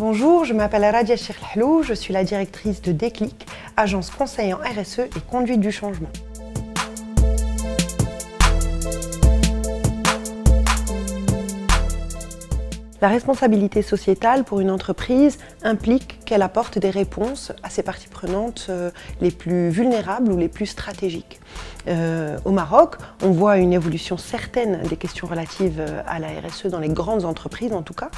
Bonjour, je m'appelle Radia Chirlhlou, je suis la directrice de Déclic, agence conseil en RSE et conduite du changement. La responsabilité sociétale pour une entreprise implique qu'elle apporte des réponses à ses parties prenantes les plus vulnérables ou les plus stratégiques. Au Maroc, on voit une évolution certaine des questions relatives à la RSE dans les grandes entreprises en tout cas.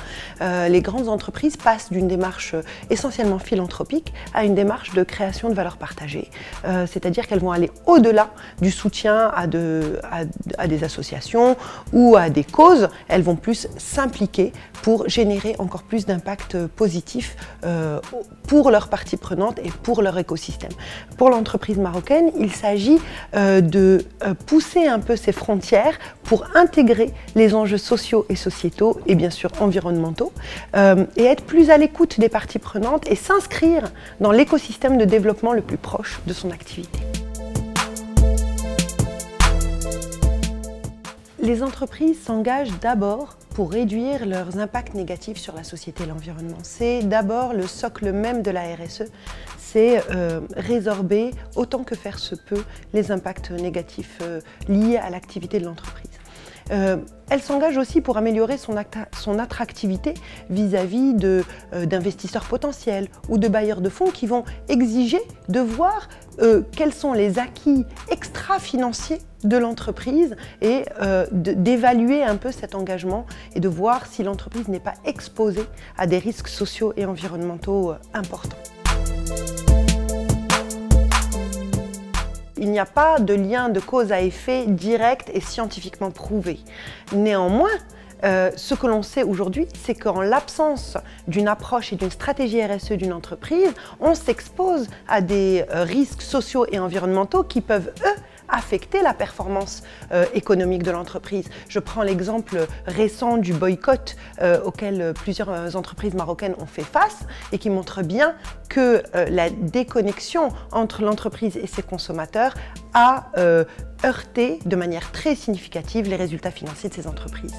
Les grandes entreprises passent d'une démarche essentiellement philanthropique à une démarche de création de valeur partagée. C'est-à-dire qu'elles vont aller au-delà du soutien à des associations ou à des causes. Elles vont plus s'impliquer pour générer encore plus d'impact positif pour leurs parties prenantes et pour leur écosystème. Pour l'entreprise marocaine, il s'agit de pousser un peu ses frontières pour intégrer les enjeux sociaux et sociétaux et bien sûr environnementaux et être plus à l'écoute des parties prenantes et s'inscrire dans l'écosystème de développement le plus proche de son activité. Les entreprises s'engagent d'abord pour réduire leurs impacts négatifs sur la société et l'environnement. C'est d'abord le socle même de la RSE, c'est résorber autant que faire se peut les impacts négatifs liés à l'activité de l'entreprise. Elle s'engage aussi pour améliorer son attractivité vis-à-vis d'investisseurs potentiels ou de bailleurs de fonds qui vont exiger de voir quels sont les acquis extra-financiers de l'entreprise et d'évaluer un peu cet engagement et de voir si l'entreprise n'est pas exposée à des risques sociaux et environnementaux importants. Il n'y a pas de lien de cause à effet direct et scientifiquement prouvé. Néanmoins, ce que l'on sait aujourd'hui, c'est qu'en l'absence d'une approche et d'une stratégie RSE d'une entreprise, on s'expose à des risques sociaux et environnementaux qui peuvent, eux, affecter la performance économique de l'entreprise. Je prends l'exemple récent du boycott auquel plusieurs entreprises marocaines ont fait face et qui montre bien que la déconnexion entre l'entreprise et ses consommateurs a heurté de manière très significative les résultats financiers de ces entreprises.